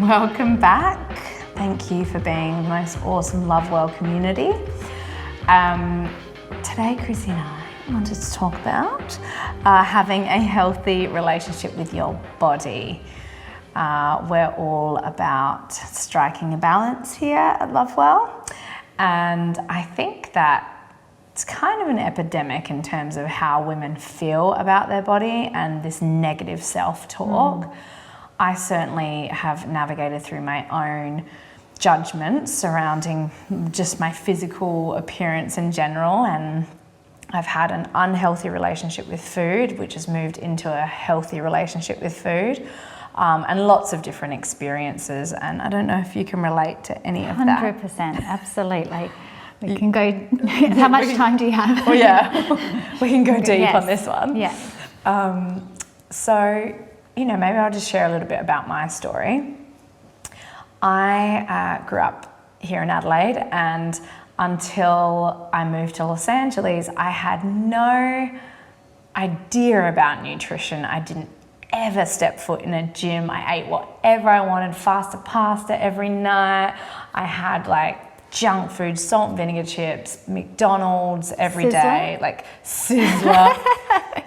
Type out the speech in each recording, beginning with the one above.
Welcome back. Thank you for being the most awesome Love Well community. Today, Chrissy and I wanted to talk about having a healthy relationship with your body. We're all about striking a balance here at Love Well, and I think that it's kind of an epidemic in terms of how women feel about their body and this negative self-talk. I certainly have navigated through my own judgments surrounding just my physical appearance in general, and I've had an unhealthy relationship with food, which has moved into a healthy relationship with food, and lots of different experiences. And I don't know if you can relate to any of that. 100%, absolutely. We can go, how much time do you have? Oh yeah, we can go deep on this one. Yeah. So, maybe I'll just share a little bit about my story. I grew up here in Adelaide, and until I moved to Los Angeles, I had no idea about nutrition. I didn't ever step foot in a gym. I ate whatever I wanted, faster pasta every night. I had junk food, salt and vinegar chips, McDonald's every day, like Sizzler,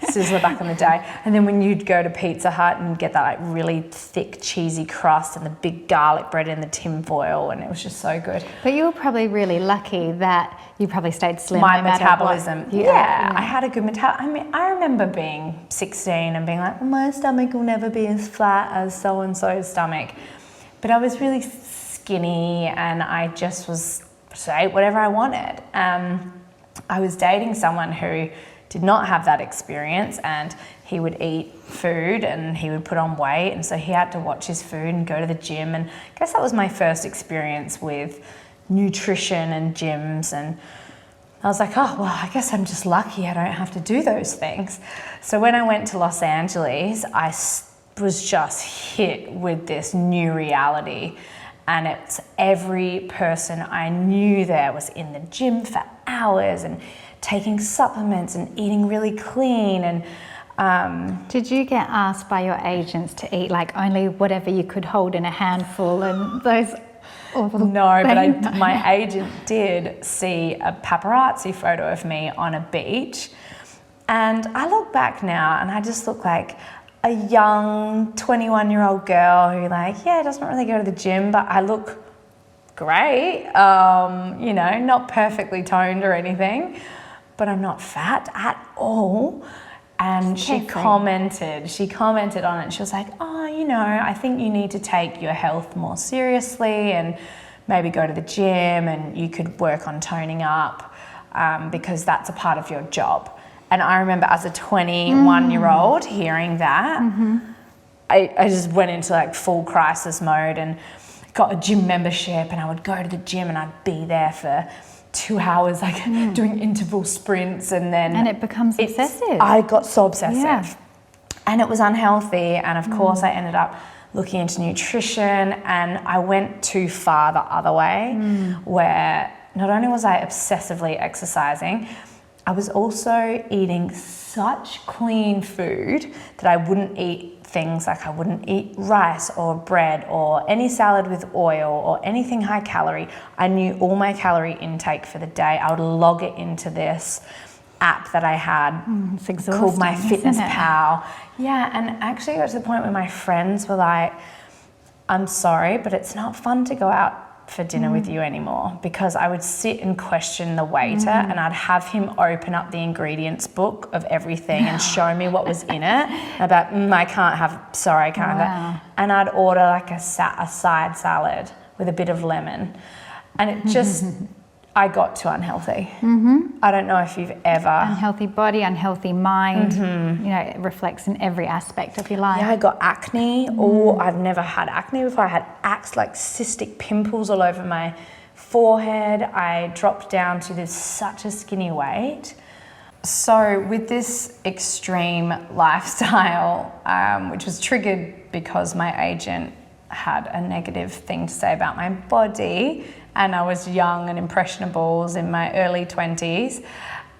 Sizzler back in the day. And then when you'd go to Pizza Hut and get that really thick cheesy crust and the big garlic bread in the tin foil, and it was just so good. But you were probably really lucky that you probably stayed slim. My metabolism, I had a good metabolism. I mean, I remember being 16 and being like, my stomach will never be as flat as so-and-so's stomach. But I was really skinny, and I just ate whatever I wanted. I was dating someone who did not have that experience, and he would eat food and he would put on weight, and so he had to watch his food and go to the gym. And I guess that was my first experience with nutrition and gyms, and I was like, oh, well, I guess I'm just lucky I don't have to do those things. So when I went to Los Angeles, I was just hit with this new reality. And it's every person I knew there was in the gym for hours and taking supplements and eating really clean. And did you get asked by your agents to eat only whatever you could hold in a handful and those awful No, things? but my agent did see a paparazzi photo of me on a beach. And I look back now and I just look like a young 21-year-old girl who doesn't really go to the gym, but I look great, not perfectly toned or anything, but I'm not fat at all. And she commented on it. She was like, oh, I think you need to take your health more seriously and maybe go to the gym, and you could work on toning up because that's a part of your job. And I remember as a 21-year-old hearing that, I just went into full crisis mode and got a gym membership, and I would go to the gym and I'd be there for 2 hours doing interval sprints, and then... And it becomes obsessive. I got so obsessive. Yeah. And it was unhealthy, and of course I ended up looking into nutrition, and I went too far the other way, where not only was I obsessively exercising, I was also eating such clean food that I wouldn't eat things I wouldn't eat rice or bread or any salad with oil or anything high calorie. I knew all my calorie intake for the day. I would log it into this app that I had called My Fitness Pal. Yeah, and actually I got to the point where my friends were like, I'm sorry, but it's not fun to go out for dinner with you anymore, because I would sit and question the waiter and I'd have him open up the ingredients book of everything and show me what was in it. About, I can't have that. And I'd order a side salad with a bit of lemon. And it just, I got too unhealthy. I don't know if you've ever... Unhealthy body, unhealthy mind, it reflects in every aspect of your life. Yeah, I got acne. I've never had acne before. I had cystic pimples all over my forehead. I dropped down to such a skinny weight. So with this extreme lifestyle, which was triggered because my agent had a negative thing to say about my body, and I was young and impressionable, was in my early 20s.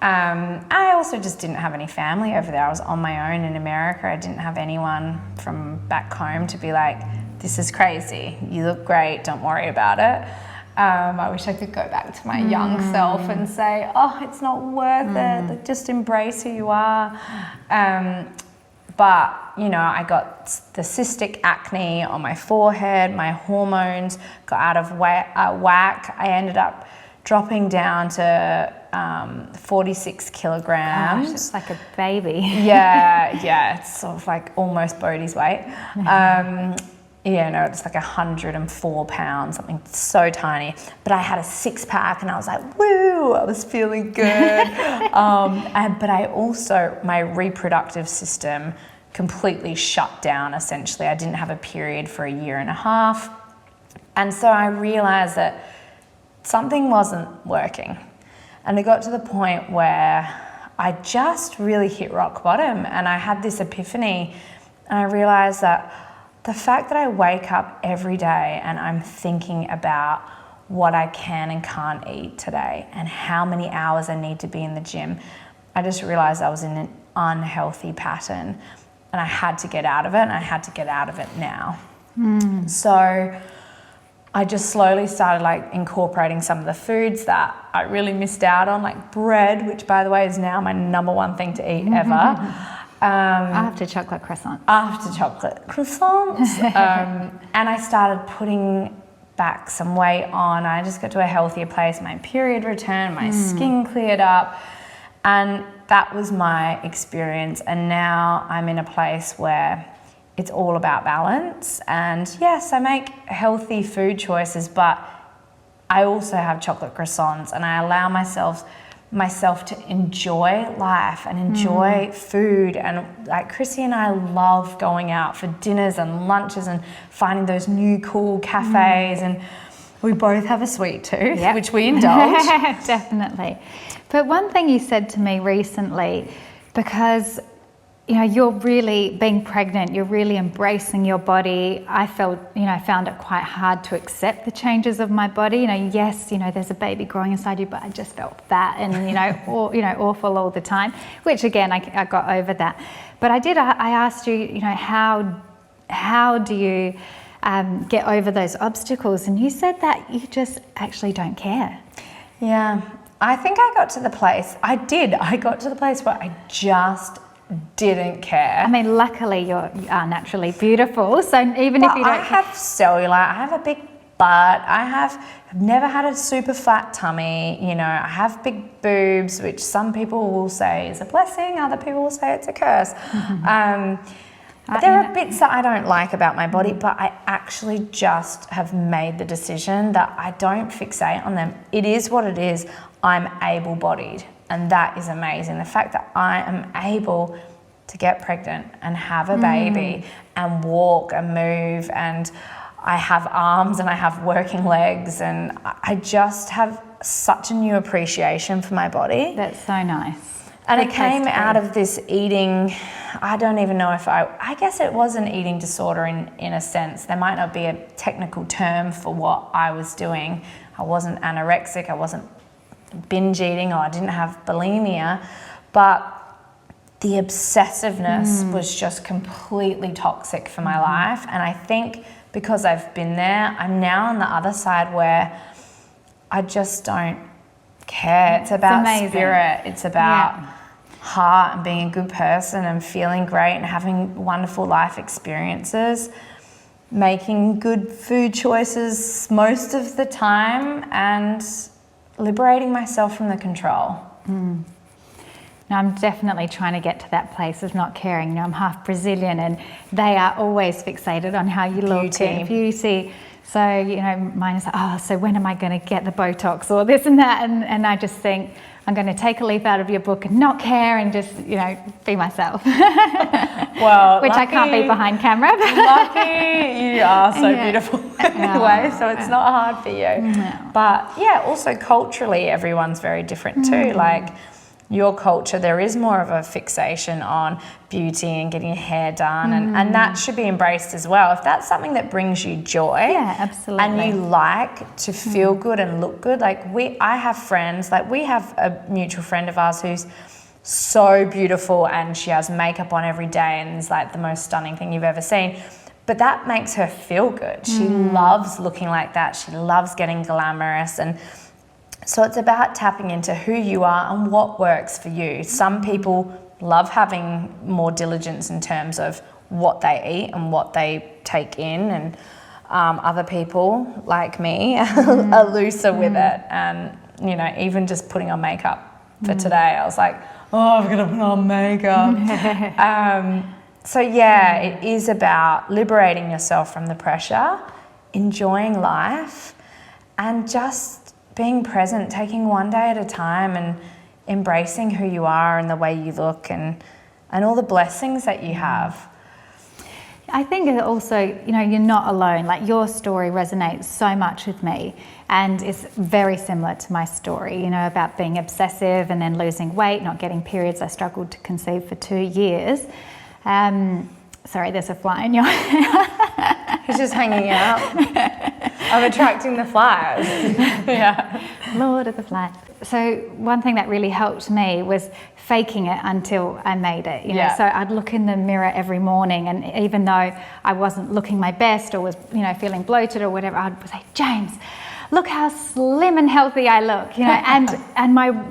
I also just didn't have any family over there. I was on my own in America. I didn't have anyone from back home to be like, this is crazy. You look great. Don't worry about it. I wish I could go back to my young self and say, oh, it's not worth it. Like, just embrace who you are. But, you know, I got the cystic acne on my forehead. My hormones got out of whack. I ended up dropping down to 46 kilograms. Gosh, it's like a baby. Yeah, it's sort of like almost Bodhi's weight. Yeah, no, it's like 104 pounds, something so tiny. But I had a six-pack and I was like, woo, I was feeling good. But I also, my reproductive system completely shut down, essentially. I didn't have a period for a year and a half. And so I realized that something wasn't working. And it got to the point where I just really hit rock bottom, and I had this epiphany, and I realized that the fact that I wake up every day and I'm thinking about what I can and can't eat today and how many hours I need to be in the gym, I just realized I was in an unhealthy pattern, and I had to get out of it, and I had to get out of it now. So I just slowly started like incorporating some of the foods that I really missed out on, like bread, which by the way is now my number one thing to eat ever. After chocolate croissants. After chocolate croissants. And I started putting back some weight on. I just got to a healthier place. My period returned, my skin cleared up. And that was my experience. And now I'm in a place where it's all about balance. And yes, I make healthy food choices, but I also have chocolate croissants, and I allow myself to enjoy life and enjoy food. And like Chrissy and I love going out for dinners and lunches and finding those new cool cafes, and we both have a sweet tooth, which we indulge. Definitely. But one thing you said to me recently, because you know, you're really being pregnant, you're really embracing your body. I found it quite hard to accept the changes of my body. You know, yes, you know, there's a baby growing inside you, but I just felt fat and, awful all the time, which again, I got over that. But I asked you, you know, how do you get over those obstacles? And you said that you just actually don't care. Yeah, I think I got to the place where I just didn't care. I mean, luckily you are naturally beautiful, so even if you don't. I have cellulite, I have a big butt, I've never had a super flat tummy, you know, I have big boobs, which some people will say is a blessing, other people will say it's a curse. There are bits that I don't like about my body, but I actually just have made the decision that I don't fixate on them. It is what it is. I'm able-bodied. And that is amazing. The fact that I am able to get pregnant and have a baby and walk and move, and I have arms and I have working legs, and I just have such a new appreciation for my body. That's so nice. And it came out of this eating, I don't even know if I guess it was an eating disorder in a sense. There might not be a technical term for what I was doing. I wasn't anorexic, I wasn't binge eating, or I didn't have bulimia, but the obsessiveness was just completely toxic for my life. And I think because I've been there, I'm now on the other side where I just don't care. It's about spirit, it's about heart and being a good person and feeling great and having wonderful life experiences, making good food choices most of the time, and liberating myself from the control. Now, I'm definitely trying to get to that place of not caring. You know, I'm half Brazilian, and they are always fixated on how you look and beauty. So, you know, mine is like, oh, so when am I going to get the Botox or this and that? And I just think I'm going to take a leaf out of your book and not care and just, you know, be myself. Well, which I can't be behind camera. Lucky you are so beautiful anyway, so it's not hard for you. No. But yeah, also culturally, everyone's very different too. Like your culture, there is more of a fixation on beauty and getting your hair done, and that should be embraced as well. If that's something that brings you joy, absolutely, and you like to feel good and look good, like I have friends, like we have a mutual friend of ours who's so beautiful and she has makeup on every day and is like the most stunning thing you've ever seen. but that makes her feel good. She loves looking like that. She loves getting glamorous. And so it's about tapping into who you are and what works for you. Some people love having more diligence in terms of what they eat and what they take in, and other people like me are looser with it. And you know, even just putting on makeup for today, I was like, oh, I'm gonna put on makeup. So yeah, it is about liberating yourself from the pressure, enjoying life, and just being present, taking one day at a time and embracing who you are and the way you look and all the blessings that you have. I think it also, you know, you're not alone. Like, your story resonates so much with me, and it's very similar to my story, you know, about being obsessive and then losing weight, not getting periods. I struggled to conceive for 2 years. Sorry, there's a fly in your He's just hanging out. I'm attracting the flies. Yeah. Lord of the flies. So one thing that really helped me was faking it until I made it. You know, so I'd look in the mirror every morning, and even though I wasn't looking my best or was, you know, feeling bloated or whatever, I'd say, James, look how slim and healthy I look. You know, and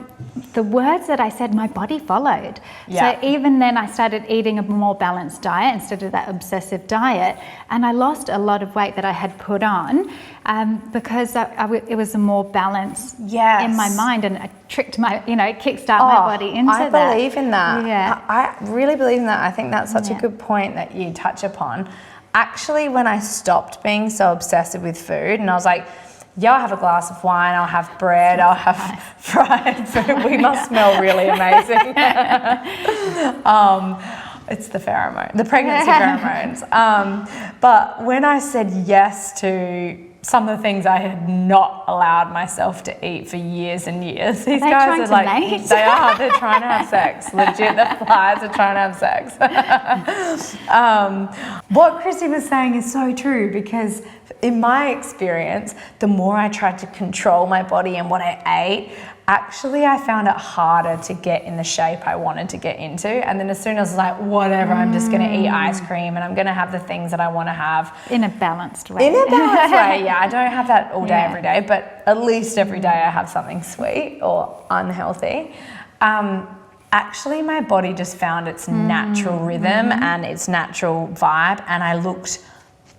the words that I said, my body followed. So even then I started eating a more balanced diet instead of that obsessive diet, and I lost a lot of weight that I had put on because it was a more balance in my mind, and I tricked my, you know, kickstart my body into that. I believe in that. Yeah. I really believe in that. I think that's such a good point that you touch upon. Actually, when I stopped being so obsessive with food, and I was like, yeah, I'll have a glass of wine, I'll have bread, I'll have fried food. We must smell really amazing. It's the pregnancy pheromones. But when I said yes to some of the things I had not allowed myself to eat for years and years, these guys are like, they're trying to have sex. Legit, the flies are trying to have sex. What Chrissy was saying is so true, because in my experience, the more I tried to control my body and what I ate, actually I found it harder to get in the shape I wanted to get into. And then as soon as I was like, whatever, I'm just going to eat ice cream and I'm going to have the things that I want to have. In a balanced way. In a balanced way, yeah. I don't have that all day, every day, but at least every day I have something sweet or unhealthy. Actually, my body just found its natural rhythm and its natural vibe, and I looked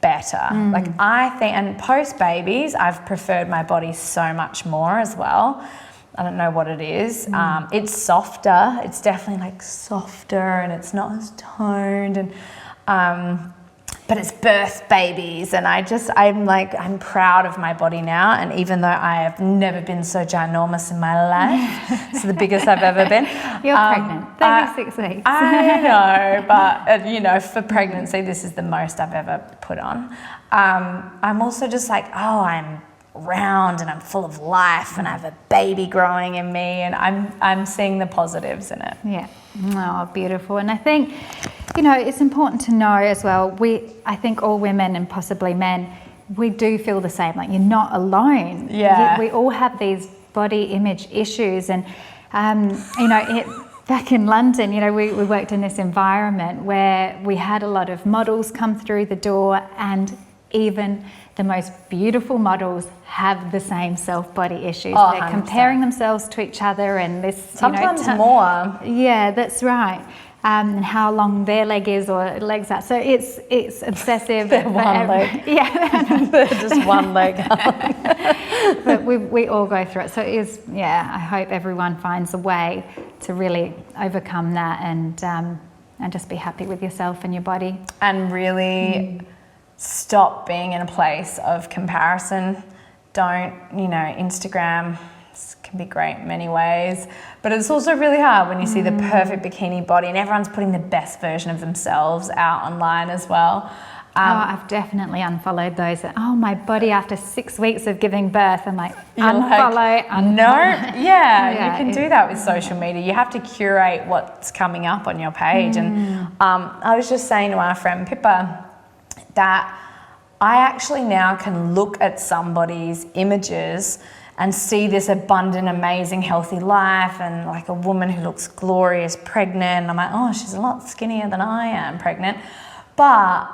better. Like, I think, and post babies, I've preferred my body so much more as well. I don't know what it is. It's softer. It's definitely like softer, and it's not as toned, and but it's birth babies, and I'm proud of my body now. And even though I have never been so ginormous in my life, it's the biggest I've ever been. You're pregnant, 36 weeks. I know, but you know, for pregnancy, this is the most I've ever put on. I'm also just like, I'm round and I'm full of life, and I have a baby growing in me, and I'm seeing the positives in it. Yeah. Oh, beautiful. And I think, you know, it's important to know as well, I think all women and possibly men, we do feel the same. Like, you're not alone. Yeah. We all have these body image issues, and you know, back in London, you know, we worked in this environment where we had a lot of models come through the door, and even the most beautiful models have the same self-body issues. Oh, they're comparing themselves to each other, and this sometimes more. Yeah, that's right. And how long their leg is or legs are. So it's obsessive. They're one leg. Yeah, they're just one leg. But we all go through it. So it is. Yeah, I hope everyone finds a way to really overcome that and just be happy with yourself and your body. And really stop being in a place of comparison. Don't, you know, Instagram can be great in many ways, but it's also really hard when you see the perfect bikini body, and everyone's putting the best version of themselves out online as well. I've definitely unfollowed those. My body after 6 weeks of giving birth. I'm like, unfollow. No, yeah, you can do that with social media. You have to curate what's coming up on your page. And I was just saying to our friend Pippa that I actually now can look at somebody's images and see this abundant, amazing, healthy life, and like a woman who looks glorious, pregnant. I'm like, she's a lot skinnier than I am pregnant. But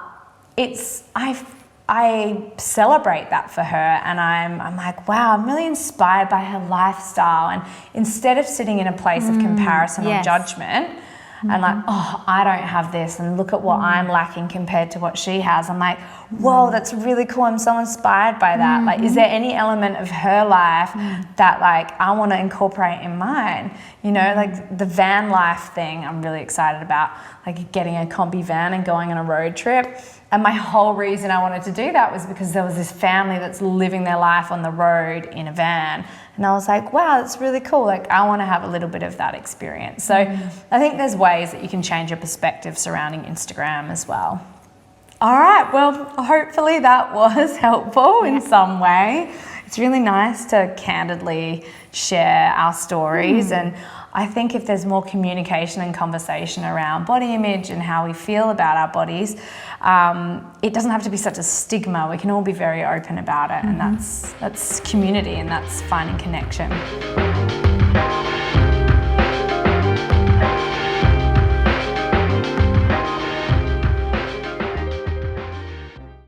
I celebrate that for her, and I'm like, wow, I'm really inspired by her lifestyle. And instead of sitting in a place of comparison or judgment, and like, oh, I don't have this, and look at what I'm lacking compared to what she has, I'm like, whoa, that's really cool. I'm so inspired by that. Like, is there any element of her life that like I want to incorporate in mine? You know, like the van life thing I'm really excited about, like getting a combi van and going on a road trip. And my whole reason I wanted to do that was because there was this family that's living their life on the road in a van. And I was like, wow, that's really cool. Like, I want to have a little bit of that experience. So I think there's ways that you can change your perspective surrounding Instagram as well. All right, well, hopefully that was helpful in some way. It's really nice to candidly share our stories, and I think if there's more communication and conversation around body image and how we feel about our bodies, it doesn't have to be such a stigma. We can all be very open about it, and that's community, and that's finding connection.